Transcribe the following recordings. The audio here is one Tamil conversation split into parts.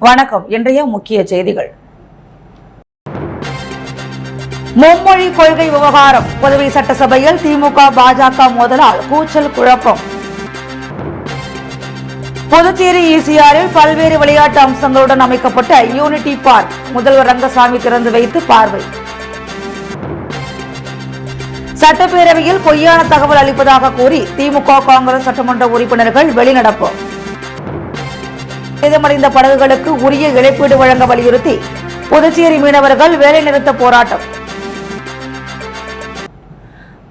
வணக்கம். இன்றைய முக்கிய செய்திகள். மும்மொழி கொள்கை விவகாரம். புதுவை சட்டசபையில் திமுக பாஜக மோதலால் கூச்சல் குழப்பம். புதுச்சேரி ஈசிஆரில் பல்வேறு விளையாட்டு அம்சங்களுடன் அமைக்கப்பட்ட யூனிட்டி பார்க் முதல்வர் ரங்கசாமி திறந்து வைத்து பார்வை. சட்டப்பேரவையில் பொய்யான தகவல் அளிப்பதாக கூறி திமுக காங்கிரஸ் சட்டமன்ற உறுப்பினர்கள் வெளிநடப்பு. சேதமடைந்த படகுகளுக்கு உரிய இழப்பீடு வழங்க வலியுறுத்தி புதுச்சேரி மீனவர்கள் வேலைநிறுத்த போராட்டம்.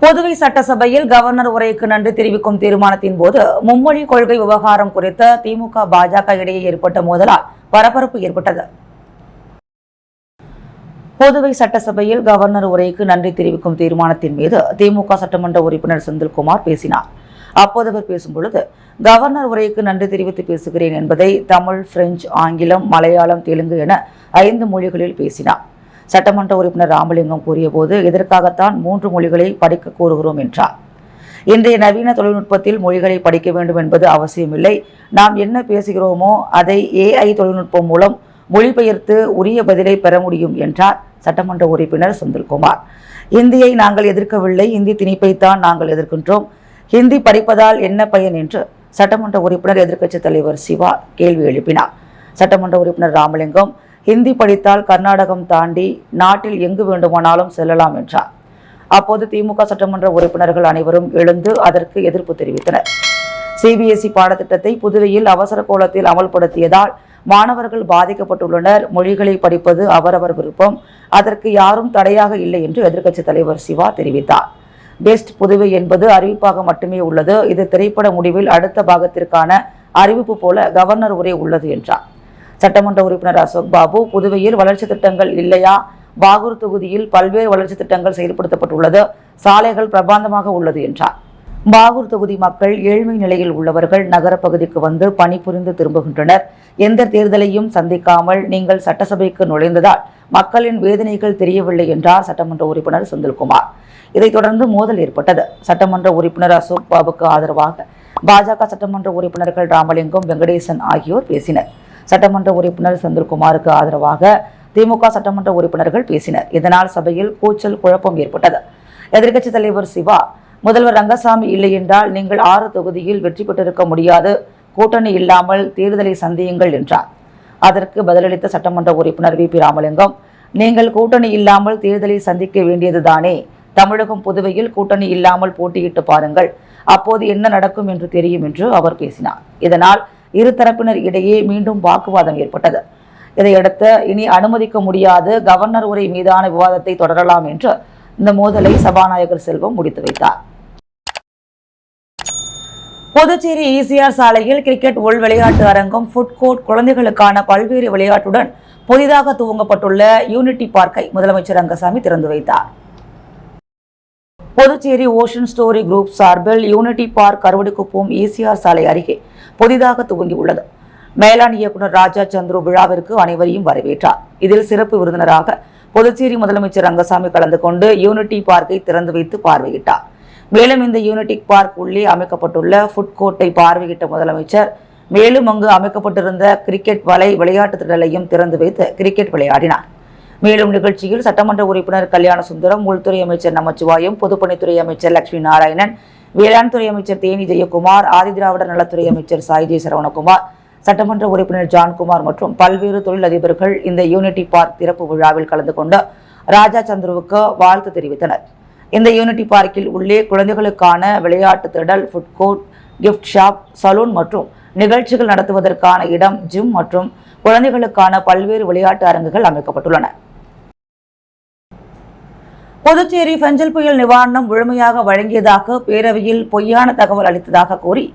புதுவை சட்டசபையில் கவர்னர் உரைக்கு நன்றி தெரிவிக்கும் தீர்மானத்தின் போது மும்மொழி கொள்கை விவகாரம் குறித்த திமுக பாஜக இடையே ஏற்பட்ட மோதலால் பரபரப்பு ஏற்பட்டது. புதுவை சட்டசபையில் கவர்னர் உரைக்கு நன்றி தெரிவிக்கும் தீர்மானத்தின் மீது திமுக சட்டமன்ற உறுப்பினர் செந்தில்குமார் பேசினார். அப்போது அவர் பேசும்பொழுது, கவர்னர் உரைக்கு நன்றி தெரிவித்து பேசுகிறேன் என்பதை தமிழ், பிரெஞ்சு, ஆங்கிலம், மலையாளம், தெலுங்கு என 5 மொழிகளில் பேசினார். சட்டமன்ற உறுப்பினர் ராமலிங்கம் கூறியபோது, இதற்காகத்தான் 3 மொழிகளை படிக்க கூறுகிறோம் என்றார். இன்றைய நவீன தொழில்நுட்பத்தில் மொழிகளை படிக்க வேண்டும் என்பது அவசியமில்லை. நாம் என்ன பேசுகிறோமோ அதை AI தொழில்நுட்பம் மூலம் மொழிபெயர்த்து உரிய பதிலை பெற முடியும் என்றார் சட்டமன்ற உறுப்பினர் செந்தில்குமார். இந்தியை நாங்கள் எதிர்க்கவில்லை, இந்தி திணிப்பைத்தான் நாங்கள் எதிர்க்கின்றோம். ஹிந்தி படிப்பதால் என்ன பயன் என்று சட்டமன்ற உறுப்பினர் எதிர்க்கட்சித் தலைவர் சிவா கேள்வி எழுப்பினார். சட்டமன்ற உறுப்பினர் ராமலிங்கம், ஹிந்தி படித்தால் கர்நாடகம் தாண்டி நாட்டில் எங்கு வேண்டுமானாலும் செல்லலாம் என்றார். அப்போது திமுக சட்டமன்ற உறுப்பினர்கள் அனைவரும் எழுந்து அதற்கு எதிர்ப்பு தெரிவித்தனர். CBSE பாடத்திட்டத்தை புதுவையில் அவசர கோலத்தில் அமல்படுத்தியதால் மாணவர்கள் பாதிக்கப்பட்டுள்ளனர். மொழிகளை படிப்பது அவரவர் விருப்பம், அதற்கு யாரும் தடையாக இல்லை என்று எதிர்க்கட்சித் தலைவர் சிவா தெரிவித்தார். பெஸ்ட் புதுவை என்பது அறிவிப்பாக மட்டுமே உள்ளது. இது திரைப்பட முடிவில் அடுத்த பாகத்திற்கான அறிவிப்பு போல கவர்னர் உரை உள்ளது என்றார். சட்டமன்ற உறுப்பினர் அசோக் பாபு, புதுவையில் வளர்ச்சி திட்டங்கள் இல்லையா? பாகூர் தொகுதியில் பல்வேறு வளர்ச்சி திட்டங்கள் செயல்படுத்தப்பட்டுள்ளது. சாலைகள் பிரபாந்தமாக உள்ளது என்றார். பாகூர் தொகுதி மக்கள் ஏழ்மை நிலையில் உள்ளவர்கள் நகர பகுதிக்கு வந்து பணிபுரிந்து திரும்புகின்றனர். எந்த தேர்தலையும் சந்திக்காமல் நீங்கள் சட்டசபைக்கு நுழைந்ததால் மக்களின் வேதனைகள் தெரியவில்லை என்றார் சட்டமன்ற உறுப்பினர் செந்தில்குமார். இதைத் தொடர்ந்து மோதல் ஏற்பட்டது. சட்டமன்ற உறுப்பினர் அசோக் பாபுக்கு ஆதரவாக பாஜக சட்டமன்ற உறுப்பினர்கள் ராமலிங்கம், வெங்கடேசன் ஆகியோர் பேசினர். சட்டமன்ற உறுப்பினர் செந்தில்குமாருக்கு ஆதரவாக திமுக சட்டமன்ற உறுப்பினர்கள் பேசினர். இதனால் சபையில் கூச்சல் குழப்பம் ஏற்பட்டது. எதிர்க்கட்சித் தலைவர் சிவா, முதல்வர் ரங்கசாமி இல்லை என்றால் நீங்கள் 6 தொகுதியில் வெற்றி பெற்றிருக்க முடியாது. கூட்டணி இல்லாமல் தேர்தலை சந்தியுங்கள் என்றார். அதற்கு பதிலளித்த சட்டமன்ற உறுப்பினர் VP ராமலிங்கம், நீங்கள் கூட்டணி இல்லாமல் தேர்தலை சந்திக்க வேண்டியதுதானே? தமிழகம், புதுவையில் கூட்டணி இல்லாமல் போட்டியிட்டு பாருங்கள், அப்போது என்ன நடக்கும் என்று தெரியும் என்று அவர் பேசினார். இதனால் இருதரப்பினர் இடையே மீண்டும் வாக்குவாதம் ஏற்பட்டது. இதையடுத்து இனி அனுமதிக்க முடியாது, கவர்னர் உரை மீதான விவாதத்தை தொடரலாம் என்று இந்த மோதலை சபாநாயகர் செல்வம் முடித்து வைத்தார். புதுச்சேரி ECR சாலையில் கிரிக்கெட் உள் விளையாட்டு அரங்கம், ஃபுட் கோர்ட், குழந்தைகளுக்கான பல்வேறு விளையாட்டுடன் புதிதாக துவங்கப்பட்டுள்ள யூனிட்டி பார்க்கை முதலமைச்சர் ரங்கசாமி திறந்து வைத்தார். புதுச்சேரி ஓஷன் ஸ்டோரி குரூப் சார்பில் யூனிட்டி பார்க் கருவடிக்குப்பம் ECR சாலை அருகே புதிதாக துவங்கியுள்ளது. மேலாண் இயக்குநர் ராஜா சந்துரு விழாவிற்கு அனைவரையும் வரவேற்றார். இதில் சிறப்பு விருந்தினராக புதுச்சேரி முதலமைச்சர் ரங்கசாமி கலந்து கொண்டு யூனிட்டி பார்க்கை திறந்து வைத்து பார்வையிட்டார். மேலும் இந்த யூனிட்டி பார்க் உள்ளே அமைக்கப்பட்டுள்ள ஃபுட் கோர்ட்டை பார்வையிட்ட முதலமைச்சர் மேலும் அங்கு அமைக்கப்பட்டிருந்த கிரிக்கெட் வலை விளையாட்டு திடலையும் திறந்து வைத்து கிரிக்கெட் விளையாடினார். மேலும் நிகழ்ச்சியில் சட்டமன்ற உறுப்பினர் கல்யாண சுந்தரம், உள்துறை அமைச்சர் நமச்சிவாயம், பொதுப்பணித்துறை அமைச்சர் லட்சுமி நாராயணன், வேளாண் துறை அமைச்சர் தேனி ஜெயக்குமார், ஆதிதிராவிடர் நலத்துறை அமைச்சர் சாய்ஜி சரவணகுமார், சட்டமன்ற உறுப்பினர் ஜான்குமார் மற்றும் பல்வேறு தொழிலதிபர்கள் இந்த யூனிட்டி பார்க் திறப்பு விழாவில் கலந்து கொண்டு ராஜா சந்துருவுக்கு வாழ்த்து தெரிவித்தனர். இந்த யூனிட்டி பார்க்கில் உள்ளே குழந்தைகளுக்கான விளையாட்டு திடல், food court, gift shop, salon மற்றும் நிகழ்ச்சிகள் நடத்துவதற்கான இடம், ஜிம் மற்றும் குழந்தைகளுக்கான பல்வேறு விளையாட்டு அரங்குகள் அமைக்கப்பட்டுள்ளன. புதுச்சேரி பெஞ்சல் புயல் நிவாரணம் முழுமையாக வழங்கியதாக பேரவையில் பொய்யான தகவல் அளித்ததாக கூறி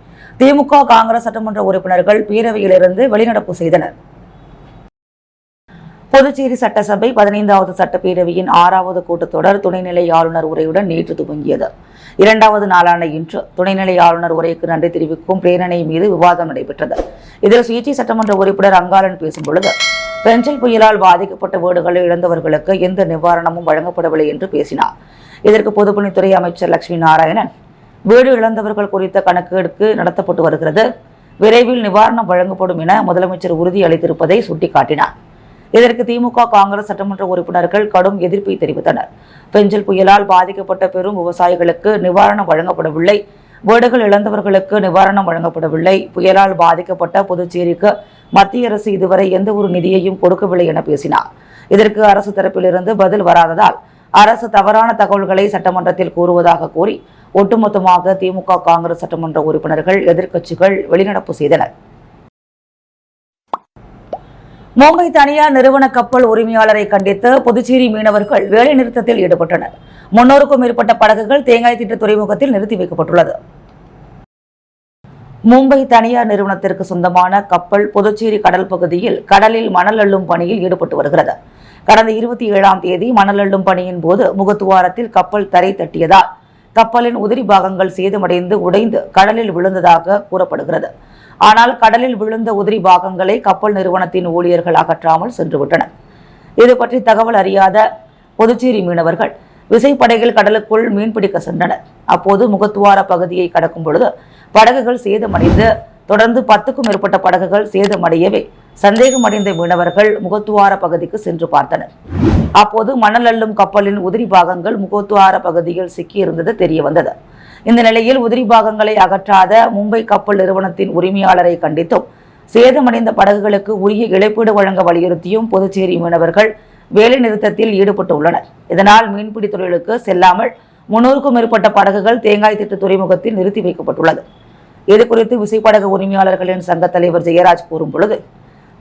திமுக காங்கிரஸ் சட்டமன்ற உறுப்பினர்கள் பேரவையிலிருந்து வெளிநடப்பு செய்தனர். புதுச்சேரி சட்டசபை 15வது சட்டப்பேரவையின் 6வது கூட்டத்தொடர் துணைநிலை ஆளுநர் உரையுடன் நேற்று துவங்கியது. 2வது நாளான இன்று துணைநிலை ஆளுநர் உரைக்கு நன்றி தெரிவிக்கும் பிரேரணை மீது விவாதம் நடைபெற்றது. இதில் சுயேட்சை சட்டமன்ற உறுப்பினர் அங்காளன் பேசும்பொழுது, பெஞ்சல் புயலால் பாதிக்கப்பட்ட வீடுகளை இழந்தவர்களுக்கு எந்த நிவாரணமும் வழங்கப்படவில்லை என்று பேசினார். இதற்கு பொதுப்பணித்துறை அமைச்சர் லட்சுமி நாராயணன், வீடு இழந்தவர்கள் குறித்த கணக்கெடுப்பு நடத்தப்பட்டு வருகிறது. விரைவில் நிவாரணம் வழங்கப்படும் என முதலமைச்சர் உறுதியளித்திருப்பதை சுட்டிக்காட்டினார். இதற்கு திமுக, காங்கிரஸ் சட்டமன்ற உறுப்பினர்கள் கடும் எதிர்ப்பை தெரிவித்தனர். பெஞ்சல் புயலால் பாதிக்கப்பட்ட பெரும் விவசாயிகளுக்கு நிவாரணம் வழங்கப்படவில்லை, வீடுகள் இழந்தவர்களுக்கு நிவாரணம் வழங்கப்படவில்லை, புயலால் பாதிக்கப்பட்ட புதுச்சேரிக்கு மத்திய அரசு இதுவரை எந்த ஒரு நிதியையும் கொடுக்கவில்லை என பேசினார். இதற்கு அரசு தரப்பிலிருந்து பதில் வராததால் அரசு தவறான தகவல்களை சட்டமன்றத்தில் கூறுவதாக கூறி ஒட்டுமொத்தமாக திமுக, காங்கிரஸ் சட்டமன்ற உறுப்பினர்கள், எதிர்க்கட்சிகள் வெளிநடப்பு செய்தனர். மும்பை தனியார் நிறுவன கப்பல் உரிமையாளரை கண்டித்து புதுச்சேரி மீனவர்கள் வேலைநிறுத்தத்தில் ஈடுபட்டனர். 300க்கும் மேற்பட்ட படகுகள் தேங்காய் திட்டு துறைமுகத்தில் நிறுத்தி வைக்கப்பட்டுள்ளது. மும்பை தனியார் நிறுவனத்திற்கு சொந்தமான கப்பல் புதுச்சேரி கடல் பகுதியில் கடலில் மணல் அள்ளும் பணியில் ஈடுபட்டு வருகிறது. கடந்த 27ஆம் தேதி மணல் அள்ளும் பணியின் போது முகத்துவாரத்தில் கப்பல் தரை தட்டியதால் கப்பலின் உதிரி பாகங்கள் சேதமடைந்து உடைந்து கடலில் விழுந்ததாக கூறப்படுகிறது. ஆனால் கடலில் விழுந்த உதிரி பாகங்களை கப்பல் நிறுவனத்தின் ஊழியர்கள் அகற்றாமல் சென்றுவிட்டனர். இது பற்றி தகவல் அறியாத புதுச்சேரி மீனவர்கள் விசைப்படகில் கடலுக்குள் மீன்பிடிக்க சென்றனர். அப்போது முகத்துவார பகுதியை கடக்கும் பொழுது படகுகள் சேதமடைந்து தொடர்ந்து 10க்கும் மேற்பட்ட படகுகள் சேதமடையவே சந்தேகமடைந்த மீனவர்கள் முகத்துவார பகுதிக்கு சென்று பார்த்தனர். அப்போது மணல் அள்ளும் கப்பலின் உதிரி பாகங்கள் முகத்துவார பகுதியில் சிக்கியிருந்தது தெரிய வந்தது. இந்த நிலையில் உதிரி பாகங்களை அகற்றாத மும்பை கப்பல் நிறுவனத்தின் உரிமையாளரை கண்டித்தும் சேதமடைந்த படகுகளுக்கு உரிய இழப்பீடு வழங்க வலியுறுத்தியும் புதுச்சேரி மீனவர்கள் வேலை நிறுத்தத்தில் ஈடுபட்டுள்ளனர். இதனால் மீன்பிடி தொழிலுக்கு செல்லாமல் 300க்கும் மேற்பட்ட படகுகள் தேங்காய் திட்டு துறைமுகத்தில் நிறுத்தி வைக்கப்பட்டுள்ளது. இதுகுறித்து விசைப்படகு உரிமையாளர்களின் சங்க தலைவர் ஜெயராஜ் கூறும் பொழுது,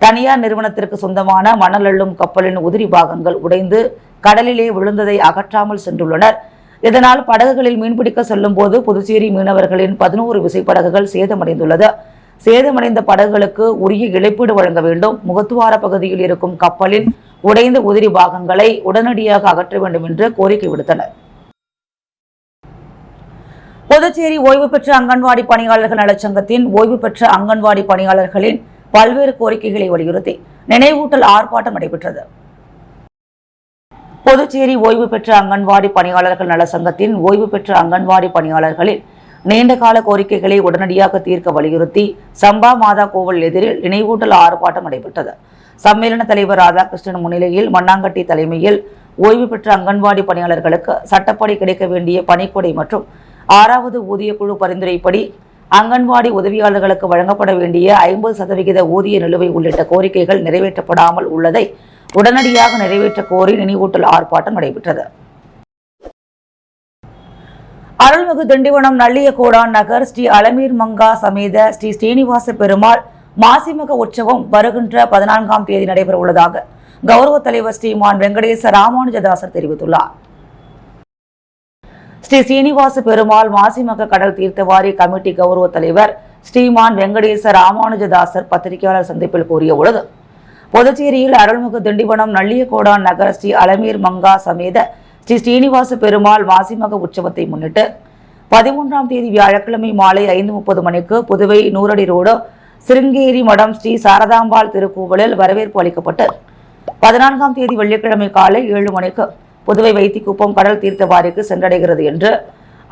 தனியார் நிறுவனத்திற்கு சொந்தமான மணல் அள்ளும் கப்பலின் உதிரி பாகங்கள் உடைந்து கடலிலே விழுந்ததை அகற்றாமல் சென்றுள்ளனர். இதனால் படகுகளில் மீன்பிடிக்க செல்லும் போது புதுச்சேரி மீனவர்களின் 11 விசைப்படகுகள் சேதமடைந்துள்ளது. சேதமடைந்த படகுகளுக்கு உரிய இழப்பீடு வழங்க வேண்டும். முகத்துவார பகுதியில் இருக்கும் கப்பலின் உடைந்த உதிரி பாகங்களை உடனடியாக அகற்ற வேண்டும் என்று கோரிக்கை விடுத்தனர். புதுச்சேரி ஓய்வு பெற்ற அங்கன்வாடி பணியாளர்கள் நலச்சங்கத்தின் ஓய்வு பெற்ற அங்கன்வாடி பணியாளர்களின் பல்வேறு கோரிக்கைகளை வலியுறுத்தி நினைவூட்டல் ஆர்ப்பாட்டம் நடைபெற்றது. புதுச்சேரி ஓய்வு பெற்ற அங்கன்வாடி பணியாளர்கள் நலச்சங்கத்தின் ஓய்வு பெற்ற அங்கன்வாடி பணியாளர்களின் நீண்டகால கோரிக்கைகளை உடனடியாக தீர்க்க வலியுறுத்தி சம்பா மாதா கோவில் எதிரில் நினைவூட்டல் ஆர்ப்பாட்டம் நடைபெற்றது. சம்மேளன தலைவர் ராதாகிருஷ்ணன் முன்னிலையில் மண்ணாங்கட்டி தலைமையில் ஓய்வு பெற்ற அங்கன்வாடி பணியாளர்களுக்கு சட்டப்படி கிடைக்க வேண்டிய பணிக்கொடை மற்றும் 6வது ஊதிய குழு பரிந்துரைப்படி அங்கன்வாடி உதவியாளர்களுக்கு வழங்கப்பட வேண்டிய 50% ஊதிய நிலுவை உள்ளிட்ட கோரிக்கைகள் நிறைவேற்றப்படாமல் உள்ளதை உடனடியாக நிறைவேற்ற கோரி நினைவூட்டல் ஆர்ப்பாட்டம் நடைபெற்றது. அருள்மிகு திண்டிவனம் நல்லியகோடான் நகர் ஸ்ரீ அலமீர் மங்கா சமேத ஸ்ரீ ஸ்ரீனிவாச பெருமாள் மாசிமக உற்சவம் வருகின்ற 14ஆம் தேதி நடைபெற உள்ளதாக கௌரவ தலைவர் ஸ்ரீமான் வெங்கடேச ராமானுஜதாசர் தெரிவித்துள்ளார். ஸ்ரீ ஸ்ரீனிவாச பெருமாள் மாசிமக கடல் தீர்த்தவாரி கமிட்டி கௌரவ தலைவர் ஸ்ரீமான் வெங்கடேச ராமானுஜதாசர் பத்திரிகையாளர் சந்திப்பில் கூறிய பொழுது, புதுச்சேரியில் அருள்மிகு திண்டிவனம் நல்லியகோடான் நகர் ஸ்ரீ அலமீர் மங்கா சமேத ஸ்ரீ ஸ்ரீனிவாச பெருமாள் மாசிமக உற்சவத்தை முன்னிட்டு 13ஆம் தேதி வியாழக்கிழமை மாலை 5:30 மணிக்கு புதுவை 100 அடி ரோடு சிருங்கேரி மடம் ஸ்ரீ சாரதாம்பாள் திருக்கோவிலில் வரவேற்பு அளிக்கப்பட்டு 14ஆம் தேதி வெள்ளிக்கிழமை காலை 7 மணிக்கு புதுவை வைத்திக்குப்பம் கடல் தீர்த்தவாரிக்கு சென்றடைகிறது என்று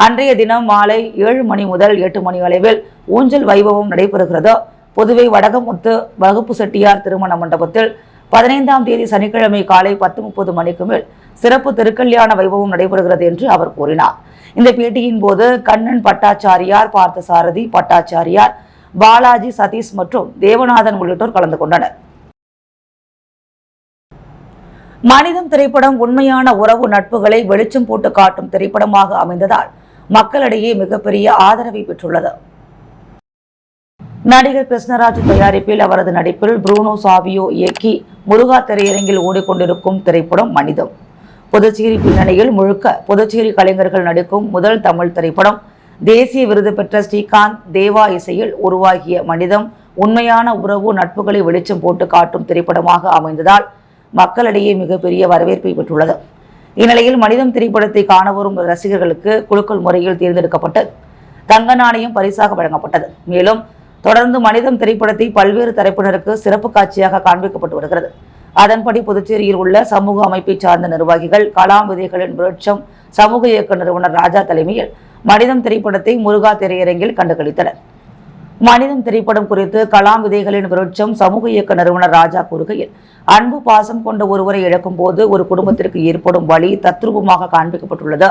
அன்றைய தினம் மாலை 7 மணி முதல் 8 மணி அளவில் ஊஞ்சல் வைபவம் நடைபெறுகிறது. புதுவை வடகமுத்து வகுப்பு செட்டியார் திருமண மண்டபத்தில் 15ஆம் தேதி சனிக்கிழமை காலை 10:30 மணிக்கு மேல் சிறப்பு திருக்கல்யாண வைபவம் நடைபெறுகிறது என்று அவர் கூறினார். இந்த பேட்டியின் போது கண்ணன் பட்டாச்சாரியார், பார்த்தசாரதி பட்டாச்சாரியார், பாலாஜி, சதீஷ் மற்றும் தேவநாதன் உள்ளிட்டோர் கலந்து கொண்டனர். மனிதம் திரைப்படம் உண்மையான உறவு நட்புகளை வெளிச்சம் போட்டு காட்டும் திரைப்படமாக அமைந்ததால் மக்களிடையே மிகப்பெரிய ஆதரவை பெற்றுள்ளது. நடிகர் கிருஷ்ணராஜ் தயாரிப்பில் அவரது நடிப்பில் புரூனோ சாவியோ இயக்கி முருகா திரையரங்கில் ஓடிக்கொண்டிருக்கும் திரைப்படம் மனிதம். புதுச்சேரி பின்னணியில் முழுக்க புதுச்சேரி கலைஞர்கள் நடிக்கும் முதல் தமிழ் திரைப்படம். தேசிய விருது பெற்ற ஸ்ரீகாந்த் தேவா இசையில் உருவாகிய மனிதம் உண்மையான உறவு நட்புகளை வெளிச்சம் போட்டு காட்டும் திரைப்படமாக அமைந்ததால் மக்களிடையே மிகப்பெரிய வரவேற்பை பெற்றுள்ளது. இந்நிலையில் மனிதம் திரைப்படத்தை காண வரும் ரசிகர்களுக்கு குலுக்கல் முறையில் தேர்ந்தெடுக்கப்பட்டு தங்க நாணயம் பரிசாக வழங்கப்பட்டது. மேலும் தொடர்ந்து மனிதம் திரைப்படத்தை பல்வேறு தரப்பினருக்கு சிறப்பு காட்சியாக காண்பிக்கப்பட்டு வருகிறது. அதன்படி புதுச்சேரியில் உள்ள சமூக அமைப்பை சார்ந்த நிர்வாகிகள் கலாம் விதைகளின் விருட்சம் சமூக இயக்க நிறுவனர் ராஜா தலைமையில் மனிதம் திரைப்படத்தை முருகா திரையரங்கில் கண்டுகளித்தனர். மனிதம் திரைப்படம் குறித்து கலாம் விதைகளின் விருட்சம் சமூக இயக்க நிறுவனர் ராஜா கூறுகையில், அன்பு பாசம் கொண்ட ஒருவரை இழக்கும் போது ஒரு குடும்பத்திற்கு ஏற்படும் வழி தத்ரூபமாக காண்பிக்கப்பட்டுள்ளது.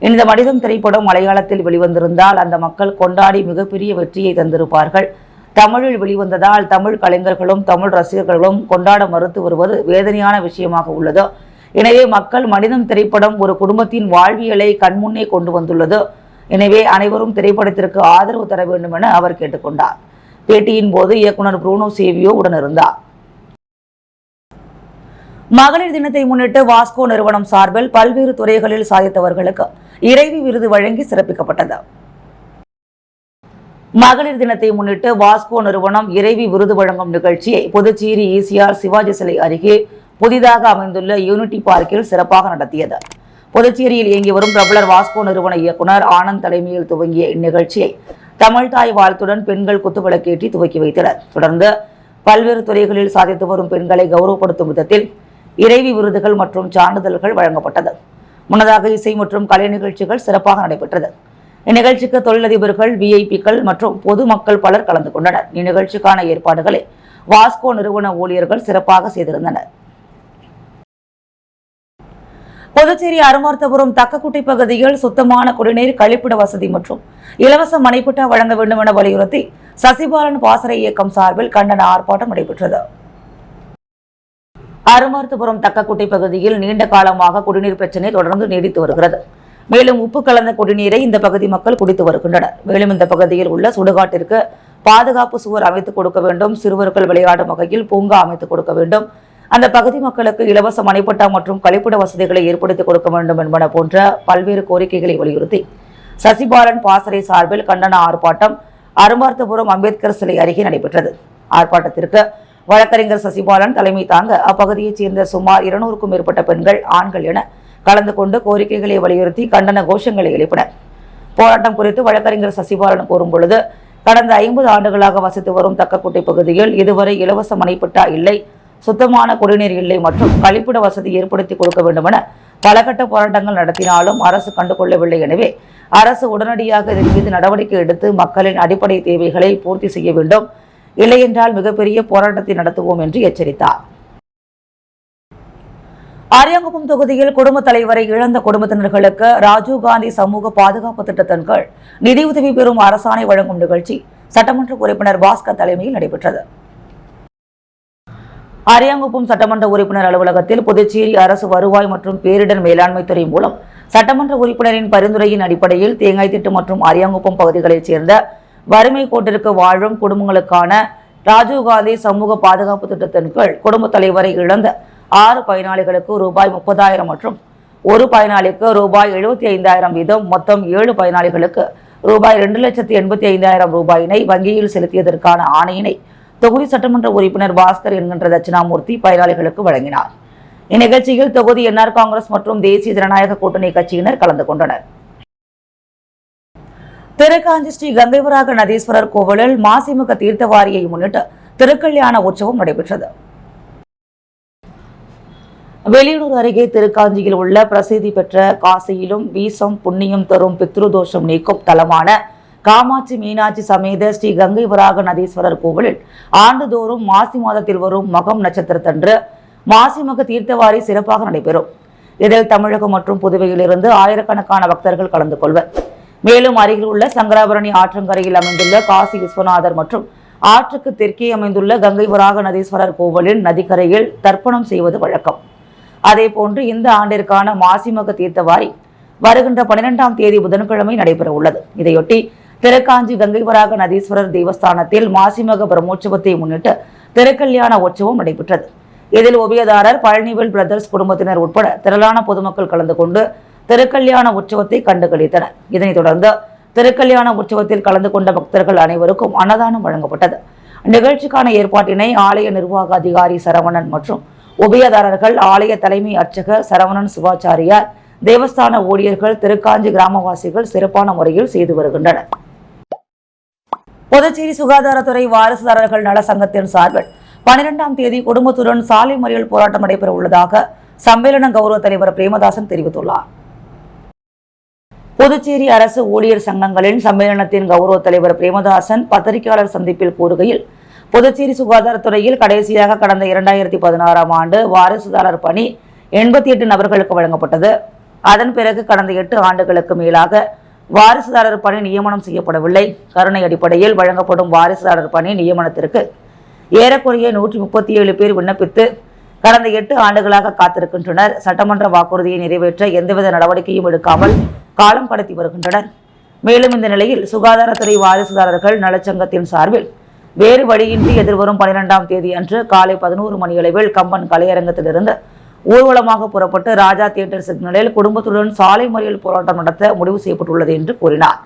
இந்த மனிதம் திரைப்படம் மலையாளத்தில் வெளிவந்திருந்தால் அந்த மக்கள் கொண்டாடி மிகப்பெரிய வெற்றியை தந்திருப்பார்கள். தமிழில் வெளிவந்ததால் தமிழ் கலைஞர்களும் தமிழ் ரசிகர்களும் கொண்டாட மறுத்து வருவது வேதனையான விஷயமாக உள்ளது. எனவே மக்கள் மனிதம் திரைப்படம் ஒரு குடும்பத்தின் வாழ்வியலை கண்முன்னே கொண்டு வந்துள்ளது. எனவே அனைவரும் திரைப்படத்திற்கு ஆதரவு தர வேண்டும் என அவர் கேட்டுக்கொண்டார். பேட்டியின் போது இயக்குனர் ப்ரூனோ சேவியோ உடனிருந்தார். மகளிர் தினத்தை முன்னிட்டு வாஸ்கோ நிறுவனம் சார்பில் பல்வேறு துறைகளில் சாதித்தவர்களுக்கு இறைவி விருது வழங்கி சிறப்பிக்கப்பட்டது. மகளிர் தினத்தை முன்னிட்டு வாஸ்கோ நிறுவனம் இறைவி விருது வழங்கும் நிகழ்ச்சியை புதுச்சேரி ஈசிஆர் சிவாஜி சிலை அருகே புதிதாக அமைந்துள்ள யூனிட்டி பார்க்கில் சிறப்பாக நடத்தியது. புதுச்சேரியில் இயங்கி வரும் பிரபலர் வாஸ்கோ நிறுவன இயக்குனர் ஆனந்த் தலைமையில் துவங்கிய இந்நிகழ்ச்சியை தமிழ்தாய் வாழ்த்துடன் பெண்கள் குத்துவிளக்கேற்றி துவக்கி வைத்தனர். தொடர்ந்து பல்வேறு துறைகளில் சாதித்து வரும் பெண்களை கௌரவப்படுத்தும் விதத்தில் இறைவி விருதுகள் மற்றும் சான்றிதழ்கள் வழங்கப்பட்டது. முன்னதாக இசை மற்றும் கலை நிகழ்ச்சிகள் சிறப்பாக நடைபெற்றது. இந்நிகழ்ச்சிக்கு தொழிலதிபர்கள், விஐபிக்கள் மற்றும் பொதுமக்கள் பலர் கலந்து கொண்டனர். இந்நிகழ்ச்சிக்கான ஏற்பாடுகளை வாஸ்கோ நிறுவன ஊழியர்கள் சிறப்பாக செய்திருந்தனர். புதுச்சேரி அருமார்த்தபுரம் தக்கக்குட்டை பகுதியில் சுத்தமான குடிநீர், கழிப்பிட வசதி மற்றும் இலவச மனைப்பட்டா வழங்க வேண்டும் என வலியுறுத்தி சசிபாலன் பாசறை இயக்கம் சார்பில் கண்டன ஆர்ப்பாட்டம் நடைபெற்றது. அருமார்த்தபுரம் தக்கக்குட்டை பகுதியில் நீண்ட காலமாக குடிநீர் பிரச்சினை தொடர்ந்து நீடித்து வருகிறது. மேலும் உப்பு கலந்த குடிநீரை இந்த பகுதி மக்கள் குடித்து வருகின்றனர். மேலும் இந்த பகுதியில் உள்ள சுடுகாட்டிற்கு பாதுகாப்பு சுவர் அமைத்துக் கொடுக்க வேண்டும். சிறுவர்கள் விளையாடும் வகையில் பூங்கா அமைத்துக் கொடுக்க வேண்டும். அந்த பகுதி மக்களுக்கு இலவச மனைப்பட்டா மற்றும் கழிப்பிட வசதிகளை ஏற்படுத்தி கொடுக்க வேண்டும் என்பன போன்ற பல்வேறு கோரிக்கைகளை வலியுறுத்தி சசிபாலன் பாசறை சார்பில் கண்டன ஆர்ப்பாட்டம் அருமார்த்தபுரம் அம்பேத்கர் சிலை அருகே நடைபெற்றது. ஆர்ப்பாட்டத்திற்கு வழக்கறிஞர் சசிபாலன் தலைமை தாங்க அப்பகுதியைச் சேர்ந்த சுமார் 200க்கும் மேற்பட்ட பெண்கள், ஆண்கள் என கலந்து கொண்டு கோரிக்கைகளை வலியுறுத்தி கண்டன கோஷங்களை எழுப்பினர். போராட்டம் குறித்து வழக்கறிஞர் சசிபாலன் கூறும் பொழுது, கடந்த 50 ஆண்டுகளாக வசித்து வரும் தக்கக்குட்டை பகுதியில் இதுவரை இலவச மனைப்பட்டா இல்லை, சுத்தமான குடிநீர் இல்லை மற்றும் கழிப்பிட வசதி ஏற்படுத்தி கொடுக்க வேண்டும் என பல கட்ட போராட்டங்கள் நடத்தினாலும் அரசு கண்டுகொள்ளவில்லை. எனவே அரசு உடனடியாக இதன் மீது நடவடிக்கை எடுத்து மக்களின் அடிப்படை தேவைகளை பூர்த்தி செய்ய வேண்டும். இல்லையென்றால் மிகப்பெரிய போராட்டத்தை நடத்துவோம் என்று எச்சரித்தார். அரியாங்குப்பம் தொகுதியில் குடும்ப தலைவரை இழந்த குடும்பத்தினர்களுக்கு ராஜீவ்காந்தி சமூக பாதுகாப்பு திட்டத்தின் கீழ் நிதியுதவி பெறும் அரசாணை வழங்கும் நிகழ்ச்சி சட்டமன்ற உறுப்பினர் பாஸ்கர் தலைமையில் நடைபெற்றது. அரியாங்குப்பம் சட்டமன்ற உறுப்பினர் அலுவலகத்தில் புதுச்சேரி அரசு வருவாய் மற்றும் பேரிடர் மேலாண்மை துறை மூலம் சட்டமன்ற உறுப்பினரின் பரிந்துரையின் அடிப்படையில் தேங்காய் திட்டு மற்றும் அரியாங்குப்பம் பகுதிகளைச் சேர்ந்த வறுமை கோட்டிற்கு வாழும் குடும்பங்களுக்கான ராஜீவ்காந்தி சமூக பாதுகாப்பு திட்டத்தின் கீழ் குடும்ப தலைவரை இழந்த 6 பயனாளிகளுக்கு ரூபாய் 30,000 மற்றும் ஒரு பயனாளிக்கு ரூபாய் 75,000 வீதம் மொத்தம் 7 பயனாளிகளுக்கு ரூபாய் 2,85,000 ரூபாயினை வங்கியில் செலுத்தியதற்கான ஆணையினை தொகுதி சட்டமன்ற உறுப்பினர் பாஸ்கர் என்கின்ற தட்சிணாமூர்த்தி பயனாளிகளுக்கு வழங்கினார். இந்நிகழ்ச்சியில் தொகுதி என்ஆர் காங்கிரஸ் மற்றும் தேசிய ஜனநாயக கூட்டணி கட்சியினர் கலந்து கொண்டனர். திருக்காஞ்சி ஸ்ரீ கங்கைவராக நதீஸ்வரர் கோவிலில் மாசிமக தீர்த்தவாரியை முன்னிட்டு திருக்கல்யாண உற்சவம் நடைபெற்றது. வெளியூர் அருகே திருக்காஞ்சியில் உள்ள பிரசித்தி பெற்ற காசியிலும் வீசம் புண்ணியம் தரும் பித்ருதோஷம் நீக்கும் தலமான காமாட்சி மீனாட்சி சமேத ஸ்ரீ கங்கை வராக நதீஸ்வரர் கோவிலில் ஆண்டுதோறும் மாசி மாதத்தில் வரும் மகம் நட்சத்திரத்தன்று மாசிமக தீர்த்தவாரி சிறப்பாக நடைபெறும். இதில் தமிழகம் மற்றும் புதுவையிலிருந்து ஆயிரக்கணக்கான பக்தர்கள் கலந்து கொள்வர். மேலும் அருகில் உள்ள சங்கராபரணி ஆற்றங்கரையில் அமைந்துள்ள காசி விஸ்வநாதர் மற்றும் ஆற்றுக்கு தெற்கே அமைந்துள்ள கங்கை வராக நதீஸ்வரர் கோவிலின் நதிக்கரையில் தர்ப்பணம் செய்வது வழக்கம். அதேபோன்று இந்த ஆண்டிற்கான மாசிமக தீர்த்தவாரி வருகின்ற 12ஆம் தேதி புதன்கிழமை நடைபெற உள்ளது. இதையொட்டி திருக்காஞ்சி கங்கை வராக நதீஸ்வரர் தேவஸ்தானத்தில் மாசிமக பிரம்மோற்சவத்தை முன்னிட்டு திருக்கல்யாண உற்சவம் நடைபெற்றது. இதில் உபயதாரர் பழனிவேல் பிரதர்ஸ் குடும்பத்தினர் உட்பட திரளான பொதுமக்கள் கலந்து கொண்டு திருக்கல்யாண உற்சவத்தை கண்டுகளித்தனர். இதனைத் தொடர்ந்து திருக்கல்யாண உற்சவத்தில் கலந்து கொண்ட பக்தர்கள் அனைவருக்கும் அன்னதானம் வழங்கப்பட்டது. நிகழ்ச்சிக்கான ஏற்பாட்டினை ஆலய நிர்வாக அதிகாரி சரவணன் மற்றும் உபயதாரர்கள், ஆலய தலைமை அர்ச்சகர் சரவணன் சிவாச்சாரியார், தேவஸ்தான ஊழியர்கள், திருக்காஞ்சி கிராமவாசிகள் சிறப்பான முறையில் செய்து வருகின்றனர். புதுச்சேரி சுகாதாரத்துறை வாரிசுதாரர்கள் நல சங்கத்தின் சார்பில் 12ஆம் தேதி குடும்பத்துடன் சாலை மறியல் போராட்டம் நடைபெற உள்ளதாக சம்மேளன கௌரவ தலைவர் பிரேமதாசன் தெரிவித்துள்ளார். புதுச்சேரி அரசு ஊழியர் சங்கங்களின் சம்மேளனத்தின் கௌரவ தலைவர் பிரேமதாசன் பத்திரிகையாளர் சந்திப்பில் கூறுகையில், புதுச்சேரி சுகாதாரத்துறையில் கடைசியாக கடந்த 2016ஆம் ஆண்டு வாரிசுதாரர் பணி 88 நபர்களுக்கு வழங்கப்பட்டது. அதன் பிறகு கடந்த 8 ஆண்டுகளுக்கு மேலாக வாரிசுதாரர் பணி நியமனம் செய்யப்படவில்லை. கருணை அடிப்படையில் வழங்கப்படும் வாரிசுதாரர் பணி நியமனத்திற்கு ஏறக்குறைய 137 பேர் விண்ணப்பித்து கடந்த 8 ஆண்டுகளாக காத்திருக்கின்றனர். சட்டமன்ற வாக்குறுதியை நிறைவேற்ற எந்தவித நடவடிக்கையும் எடுக்காமல் காலம் கடத்தி வருகின்றனர். மேலும் இந்த நிலையில் சுகாதாரத்துறை வாரிசுதாரர்கள் நலச்சங்கத்தின் சார்பில் வேறு வழியின்றி எதிர்வரும் 12ஆம் தேதி அன்று காலை 11 மணியளவில் கம்பன் கலையரங்கத்திலிருந்து ஊர்வலமாக புறப்பட்டு ராஜா தியேட்டர் சிக்னலில் குடும்பத்துடன் சாலை மறியல் போராட்டம் நடத்த முடிவு செய்யப்பட்டுள்ளது என்று கூறினார்.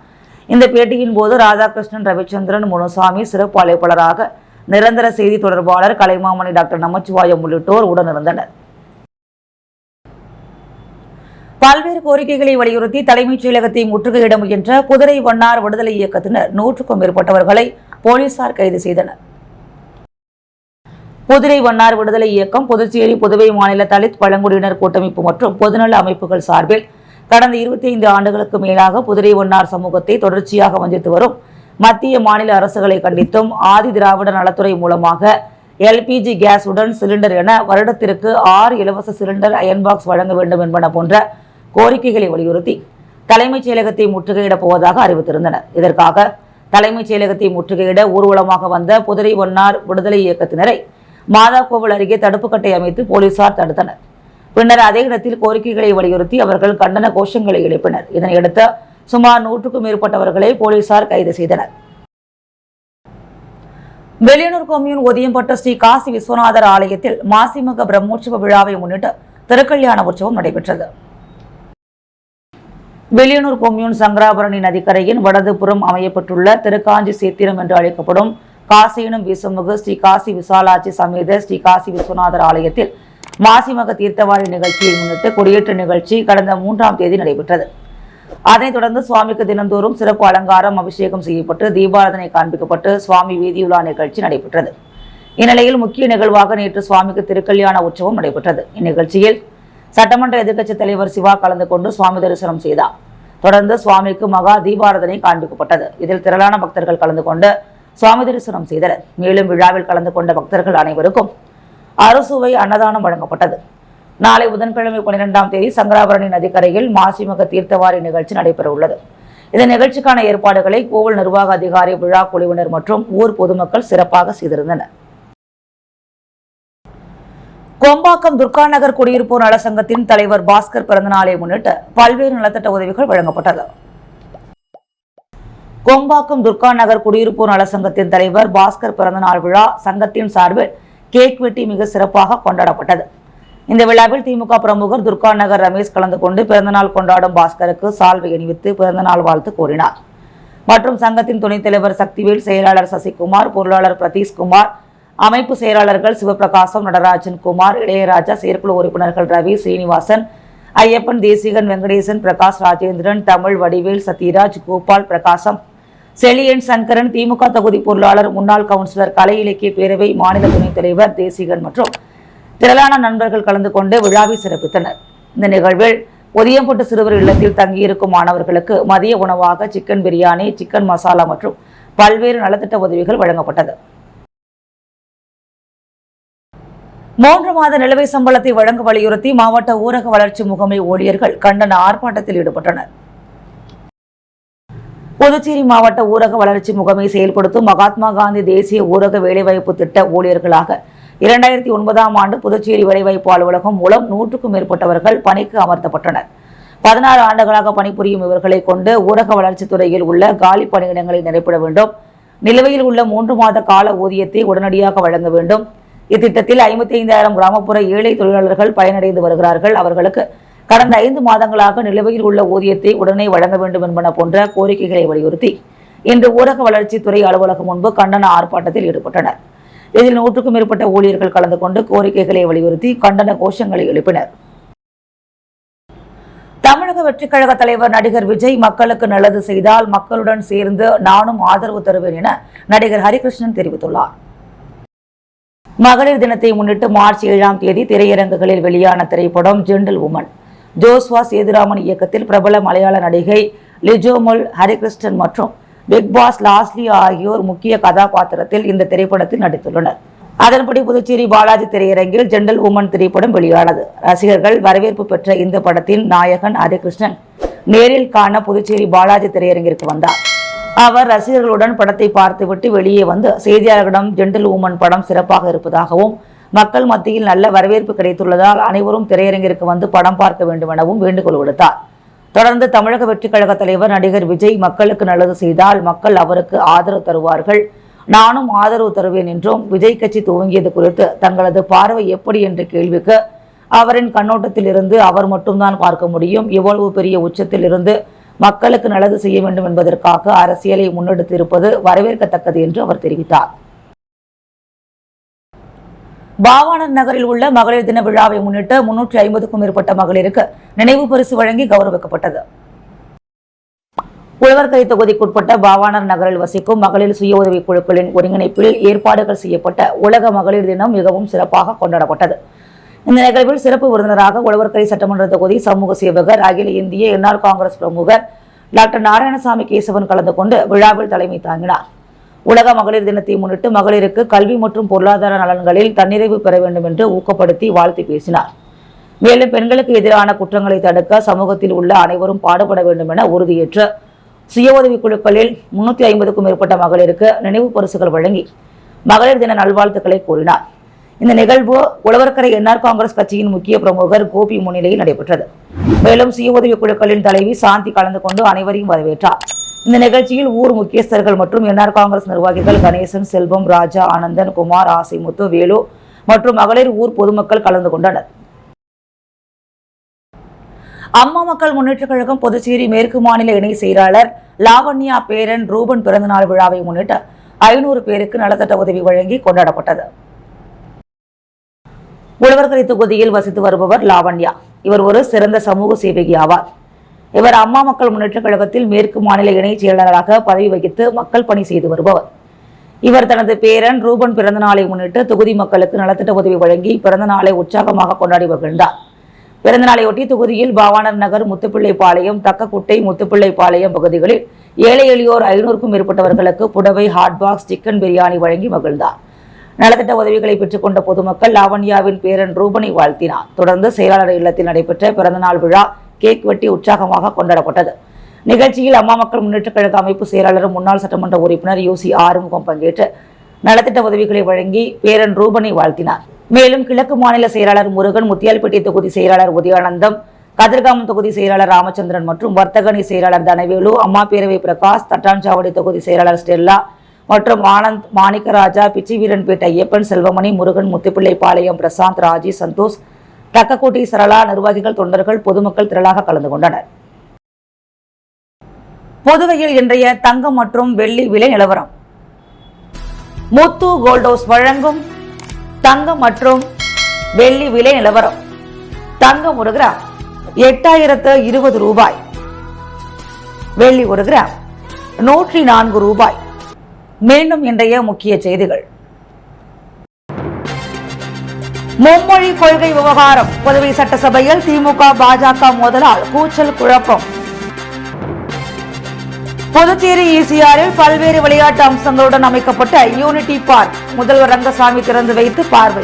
இந்த பேட்டியின் போது ராதாகிருஷ்ணன், ரவிச்சந்திரன், முனுசாமி, சிறப்பு அழைப்பாளராக நிரந்தர செய்தி தொடர்பாளர் கலைமாமணி டாக்டர் நமச்சிவாயம் உள்ளிட்டோர் உடனிருந்தனர். பல்வேறு கோரிக்கைகளை வலியுறுத்தி தலைமைச் செயலகத்தை முற்றுகையிட முயன்ற குதிரை வண்ணார் விடுதலை இயக்கத்தினர் 100க்கும் மேற்பட்டவர்களை போலீசார் கைது செய்தனர். குதிரை வண்ணார் விடுதலை இயக்கம் புதுச்சேரி, புதுவை மாநில தலித் பழங்குடியினர் கூட்டமைப்பு மற்றும் பொதுநல அமைப்புகள் சார்பில் கடந்த 25 ஆண்டுகளுக்கு மேலாக குதிரை வண்ணார் சமூகத்தை தொடர்ச்சியாக வஞ்சித்து வரும் மத்திய மாநில அரசுகளை கண்டித்தும் ஆதி திராவிட நலத்துறை மூலமாக LPG கேஸ் உடன் சிலிண்டர் என வருடத்திற்கு 6 இலவச சிலிண்டர் அயன் பாக்ஸ் வழங்க வேண்டும் என்பன போன்ற கோரிக்கைகளை வலியுறுத்தி தலைமைச் செயலகத்தை முற்றுகையிடப் போவதாக அறிவித்திருந்தனர். இதற்காக தலைமைச் செயலகத்தை முற்றுகையிட ஊர்வலமாக வந்த குதிரை வண்ணார் விடுதலை இயக்கத்தினரை மாதாக்கோவில் அருகே தடுப்பு கட்டை அமைத்து போலீசார் தடுத்தனர். பின்னர் அதே இடத்தில் கோரிக்கைகளை வலியுறுத்தி அவர்கள் கண்டன கோஷங்களை எழுப்பினர். இதனையடுத்து சுமார் 100க்கும் மேற்பட்டவர்களை போலீசார் கைது செய்தனர். வெளியனூர் கொம்யூன் ஒதியம்பட்ட ஸ்ரீ காசி விஸ்வநாதர் ஆலயத்தில் மாசிமக பிரம்மோற்சவ விழாவை முன்னிட்டு திருக்கல்யாண உற்சவம் நடைபெற்றது. வெளியனூர் கொம்யூன் சங்கராபரணி நதிக்கரையின் வடதுபுறம் அமையப்பட்டுள்ள திருக்காஞ்சி சேத்திரம் என்று அழைக்கப்படும் காசியினும் வீசுமிகு ஸ்ரீ காசி விசாலாட்சி சமேத ஸ்ரீ காசி விஸ்வநாதர் ஆலயத்தில் மாசிமக தீர்த்தவாரி நிகழ்ச்சியை முன்னிட்டு கொடியேற்ற நிகழ்ச்சி கடந்த 3ஆம் தேதி நடைபெற்றது. அதனைத் தொடர்ந்து சுவாமிக்கு தினந்தோறும் சிறப்பு அலங்காரம், அபிஷேகம் செய்யப்பட்டு தீபாராதனை காண்பிக்கப்பட்டு சுவாமி வீதியுலா நிகழ்ச்சி நடைபெற்றது. இந்நிலையில் முக்கிய நிகழ்வாக நேற்று சுவாமிக்கு திருக்கல்யாண உற்சவம் நடைபெற்றது. இந்நிகழ்ச்சியில் சட்டமன்ற எதிர்க்கட்சித் தலைவர் சிவா கலந்து கொண்டு சுவாமி தரிசனம் செய்தார். தொடர்ந்து சுவாமிக்கு மகா தீபாராதனை காண்பிக்கப்பட்டது. இதில் திரளான பக்தர்கள் கலந்து கொண்டு சுவாமி தரிசனம் செய்தனர். மேலும் விழாவில் கலந்து கொண்ட பக்தர்கள் அனைவருக்கும் அறுசுவை அன்னதானம் வழங்கப்பட்டது. நாளை புதன்கிழமை 12ஆம் தேதி சங்கராபரணி நதிக்கரையில் மாசிமக தீர்த்தவாரி நிகழ்ச்சி நடைபெற உள்ளது. இந்த நிகழ்ச்சிக்கான ஏற்பாடுகளை கோவில் நிர்வாக அதிகாரி, விழா குழுவினர் மற்றும் ஊர் பொதுமக்கள் சிறப்பாக செய்திருந்தனர். கொம்பாக்கம் துர்கா நகர் குடியிருப்போர் நல சங்கத்தின் தலைவர் பாஸ்கர் பிறந்தநாளை முன்னிட்டு பல்வேறு நலத்திட்ட உதவிகள் வழங்கப்பட்டது. கொம்பாக்கம் துர்கா நகர் குடியிருப்போர் நல சங்கத்தின் தலைவர் பாஸ்கர் பிறந்தநாள் விழா சங்கத்தின் சார்பில் கேக் வெட்டி மிக சிறப்பாக கொண்டாடப்பட்டது. இந்த விழாவில் திமுக பிரமுகர் துர்கா நகர் ரமேஷ் கலந்து கொண்டு பிறந்தநாள் கொண்டாடும் பாஸ்கருக்கு சால்வை அணிவித்து பிறந்தநாள் வாழ்த்து கூறினார். மற்றும் சங்கத்தின் துணைத் தலைவர் சக்திவேல், செயலாளர் சசிகுமார், பொருளாளர் பிரதீஷ்குமார், அமைப்பு செயலாளர்கள் சிவபிரகாசம், நடராஜன் குமார், இளையராஜா, செயற்குழு உறுப்பினர்கள் ரவி, ஸ்ரீனிவாசன், ஐயப்பன், தேசிகன், வெங்கடேசன், பிரகாஷ் ராஜேந்திரன், தமிழ், வடிவேல், சத்யராஜ், கோபால், பிரகாசம், செலியன், சங்கரன், திமுக தொகுதி பொருளாளர், முன்னாள் கவுன்சிலர், கலை இலக்கிய பேரவை மாநில துணைத் தலைவர் தேசிகன் மற்றும் திரளான நண்பர்கள் கலந்து கொண்டு விழாவை சிறப்பித்தனர். இந்த நிகழ்வில் ஒதியம்பட்டு சிறுவர் இல்லத்தில் தங்கியிருக்கும் மாணவர்களுக்கு மதிய உணவாக சிக்கன் பிரியாணி, சிக்கன் மசாலா மற்றும் பல்வேறு நலத்திட்ட உதவிகள் வழங்கப்பட்டது. 3 மாத நிலுவை சம்பளத்தை வழங்க வலியுறுத்தி மாவட்ட ஊரக வளர்ச்சி முகமை ஊழியர்கள் கண்டன ஆர்ப்பாட்டத்தில் ஈடுபட்டனர். புதுச்சேரி மாவட்ட ஊரக வளர்ச்சி முகமை செயல்படுத்தும் மகாத்மா காந்தி தேசிய ஊரக வேலைவாய்ப்பு திட்ட ஊழியர்களாக 2009ஆம் ஆண்டு புதுச்சேரி வேலைவாய்ப்பு அலுவலகம் மூலம் 100க்கும் மேற்பட்டவர்கள் பணிக்கு அமர்த்தப்பட்டனர். 16 ஆண்டுகளாக பணிபுரியும் இவர்களை கொண்டு ஊரக வளர்ச்சித் துறையில் உள்ள காலி பணியிடங்களை நிரப்பிட வேண்டும். நிலுவையில் உள்ள 3 மாத கால ஊதியத்தை உடனடியாக வழங்க வேண்டும். இத்திட்டத்தில் 55,000 கிராமப்புற ஏழை தொழிலாளர்கள் பயனடைந்து வருகிறார்கள். அவர்களுக்கு கடந்த 5 மாதங்களாக நிலுவையில் உள்ள ஊதியத்தை உடனே வழங்க வேண்டும் என்பன போன்ற கோரிக்கைகளை வலியுறுத்தி இன்று ஊரக வளர்ச்சித்துறை அலுவலகம் முன்பு கண்டன ஆர்ப்பாட்டத்தில் ஈடுபட்டனர். இதில் 100க்கும் மேற்பட்ட ஊழியர்கள் கலந்து கொண்டு கோரிக்கைகளை வலியுறுத்தி கண்டன கோஷங்களை எழுப்பினர். தமிழக வெற்றிக் கழக தலைவர் நடிகர் விஜய் மக்களுக்கு நல்லது செய்தால் மக்களுடன் சேர்ந்து நானும் ஆதரவு தருவேன் என நடிகர் ஹரிகிருஷ்ணன் தெரிவித்துள்ளார். மகளிர் தினத்தை முன்னிட்டு மார்ச் 7ஆம் தேதி திரையரங்குகளில் வெளியான திரைப்படம் ஜென்டில் உமன் ஜோஸ்வா சேதுராமன் இயக்கத்தில் பிரபல மலையாள நடிகை லிஜோமல் ஹரிகிருஷ்ணன் மற்றும் பிக் பாஸ் லாஸ்லி ஆகியோர் முக்கிய கதாபாத்திரத்தில் இந்த திரைப்படத்தில் நடித்துள்ளனர். அதன்படி புதுச்சேரி பாலாஜி திரையரங்கில் ஜெண்டல் உமன் திரைப்படம் வெளியானது. ரசிகர்கள் வரவேற்பு பெற்ற இந்த படத்தின் நாயகன் ஹரிகிருஷ்ணன் நேரில் காண புதுச்சேரி பாலாஜி திரையரங்கிற்கு வந்தார். அவர் ரசிகர்களுடன் படத்தை பார்த்துவிட்டு வெளியே வந்து செய்தியாளர்களிடம் ஜெண்டல் உமன் படம் சிறப்பாக இருப்பதாகவும் மக்கள் மத்தியில் நல்ல வரவேற்பு கிடைத்துள்ளதால் அனைவரும் திரையரங்கிற்கு வந்து படம் பார்க்க வேண்டும் எனவும் வேண்டுகோள் விடுத்தார். தொடர்ந்து தமிழக வெற்றிக் கழக தலைவர் நடிகர் விஜய் மக்களுக்கு நல்லது செய்தால் மக்கள் அவருக்கு ஆதரவு தருவார்கள், நானும் ஆதரவு தருவேன் என்றும், விஜய் கட்சி துவங்கியது குறித்து தங்களது பார்வை எப்படி என்ற கேள்விக்கு அவரின் கண்ணோட்டத்தில் இருந்து அவர் மட்டும்தான் பார்க்க முடியும், இவ்வளவு பெரிய உச்சத்தில் இருந்து மக்களுக்கு நல்லது செய்ய வேண்டும் என்பதற்காக அரசியலை முன்னெடுத்து இருப்பது வரவேற்கத்தக்கது என்று அவர் தெரிவித்தார். பாவாணர் நகரில் உள்ள மகளிர் தின விழாவை முன்னிட்டு 350க்கும் மேற்பட்ட மகளிருக்கு நினைவு பரிசு வழங்கி கௌரவிக்கப்பட்டது. உழவர்கரை தொகுதிக்குட்பட்ட பாவாணர் நகரில் வசிக்கும் மகளிர் சுய உதவி குழுக்களின் ஒருங்கிணைப்பில் ஏற்பாடுகள் செய்யப்பட்ட உலக மகளிர் தினம் மிகவும் சிறப்பாக கொண்டாடப்பட்டது. இந்த நிகழ்வில் சிறப்பு விருந்தினராக உழவர்கரை சட்டமன்ற தொகுதி சமூக சேவகர், அகில இந்திய என்ஆர் காங்கிரஸ் பிரமுகர் டாக்டர் நாராயணசாமி கேசவன் கலந்து கொண்டு விழாவில் தலைமை தாங்கினார். உலக மகளிர் தினத்தை முன்னிட்டு மகளிருக்கு கல்வி மற்றும் பொருளாதார நலன்களில் தன்னிறைவு பெற வேண்டும் என்று ஊக்கப்படுத்தி வாழ்த்து பேசினார். மேலும் பெண்களுக்கு எதிரான குற்றங்களை தடுக்க சமூகத்தில் உள்ள அனைவரும் பாடுபட வேண்டும் என உறுதியேற்று சுய உதவி குழுக்களில் 350க்கும் மேற்பட்ட மகளிருக்கு நினைவு பரிசுகள் வழங்கி மகளிர் தின நல்வாழ்த்துக்களை கூறினார். இந்த நிகழ்வு உழவர்கரை என்ஆர் காங்கிரஸ் கட்சியின் முக்கிய பிரமுகர் கோபி முன்னிலையில் நடைபெற்றது. மேலும் சுய உதவி குழுக்களின் தலைவி சாந்தி கலந்து கொண்டு அனைவரையும் வரவேற்றார். இந்த நிகழ்ச்சியில் ஊர் முக்கியஸ்தர்கள் மற்றும் என்ஆர் காங்கிரஸ் நிர்வாகிகள் கணேசன், செல்வம், ராஜா, ஆனந்தன், குமார், ஆசைமுத்து, வேலு மற்றும் மகளிர் ஊர் பொதுமக்கள் கலந்து கொண்டனர். அம்மா மக்கள் முன்னேற்ற கழகம் புதுச்சேரி மேற்கு மாநில இணை செயலாளர் லாவண்யா பேரன் ரூபன் பிறந்தநாள் விழாவை முன்னிட்டு 500 பேருக்கு நலத்திட்ட உதவி வழங்கி கொண்டாடப்பட்டது. உழவர்கரை தொகுதியில் வசித்து வருபவர் லாவண்யா. இவர் ஒரு சிறந்த சமூக சேவகி ஆவார். இவர் அம்மா மக்கள் முன்னேற்ற கழகத்தில் மேற்கு மாநில இணை செயலாளராக பதவி வகித்து மக்கள் பணி செய்து வருபவர். இவர் தனது பேரன் ரூபன் பிறந்த நாளை முன்னிட்டு தொகுதி மக்களுக்கு நலத்திட்ட உதவி வழங்கி பிறந்த நாளை உற்சாகமாக கொண்டாடி மகிழ்ந்தார். பிறந்த நாளையொட்டி தொகுதியில் பாவாணர் நகர், முத்துப்பிள்ளைப்பாளையம், தக்கக்குட்டை, முத்துப்பிள்ளைப்பாளையம் பகுதிகளில் ஏழை எளியோர் 500க்கும் மேற்பட்டவர்களுக்கு புடவை, ஹாட்பாக்ஸ், சிக்கன் பிரியாணி வழங்கி மகிழ்ந்தார். நலத்திட்ட உதவிகளை பெற்றுக்கொண்ட பொதுமக்கள் லாவண்யாவின் பேரன் ரூபனை வாழ்த்தினார். தொடர்ந்து செயலாளர் இல்லத்தில் நடைபெற்ற பிறந்தநாள் விழா கேக் வெட்டி உற்சாகமாக கொண்டாடப்பட்டது. நிகழ்ச்சியில் அம்மா மக்கள் முன்னேற்ற கழக அமைப்பு செயலாளரும் முன்னாள் சட்டமன்ற உறுப்பினர் யூசி ஆறுமுகம் பங்கேற்று நலத்திட்ட உதவிகளை வழங்கி பேரன் ரூபனை வாழ்த்தினார். மேலும் கிழக்கு மாநில செயலாளர் முருகன், முத்தியால்பேட்டை தொகுதி செயலாளர் உதயானந்தம், கதிர்காமம் தொகுதி செயலாளர் ராமச்சந்திரன் மற்றும் வர்த்தகணி செயலாளர் தனவேலு, அம்மா பேரவை பிரகாஷ், தட்டான்சாவடி தொகுதி செயலாளர் ஸ்டெல்லா மற்றும் ஆனந்த், மாணிக்கராஜா, பிச்சிவீரன்பேட்டை ஐயப்பன், செல்வமணி, முருகன், முத்துப்பிள்ளைப்பாளையம் பிரசாந்த், ராஜி, சந்தோஷ், தக்கக்கோட்டை சரளா, நிர்வாகிகள், தொண்டர்கள், பொதுமக்கள் திரளாக கலந்து கொண்டனர். புதுவையில் இன்றைய தங்கம் மற்றும் வெள்ளி விலை நிலவரம். முத்து கோல்ட் ஹவுஸ் வழங்கும் தங்கம் மற்றும் வெள்ளி விலை நிலவரம். தங்கம் 1 கிராம் 8020 ரூபாய், வெள்ளி 1 கிராம் 104 ரூபாய். மீண்டும் இன்றைய முக்கிய செய்திகள். மும்மொழி கொள்கை விவகாரம். புதுவை சட்டசபையில் திமுக பாஜக மோதலால் கூச்சல், குழப்பம். புதுச்சேரி ஈசிஆரில் பல்வேறு விளையாட்டு அம்சங்களுடன் அமைக்கப்பட்ட யூனிட்டி பார்க் முதல்வர் ரங்கசாமி திறந்து வைத்து பார்வை.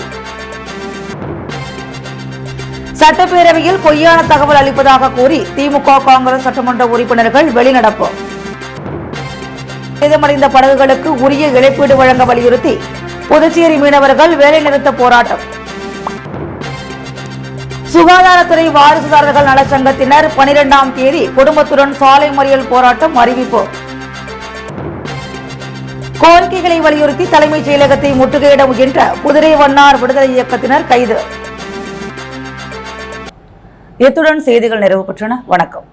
சட்டப்பேரவையில் பொய்யான தகவல் அளிப்பதாக கூறி திமுக காங்கிரஸ் சட்டமன்ற உறுப்பினர்கள் வெளிநடப்பு. சேதமடைந்த படகுகளுக்கு உரிய இழப்பீடு வழங்க வலியுறுத்தி புதுச்சேரி மீனவர்கள் வேலைநிறுத்த போராட்டம். சுகாதாரத்துறை வாரிசுதாரர்கள் நலச்சங்கத்தினர் 12ஆம் தேதி குடும்பத்துடன் சாலை மறியல் போராட்டம் அறிவிப்பு. கோரிக்கைகளை வலியுறுத்தி தலைமைச் செயலகத்தை முற்றுகையிட முயன்ற குதிரை வண்ணார் விடுதலை இயக்கத்தினர் கைது. இத்துடன் செய்திகள் நிறைவு பெற்றன. வணக்கம்.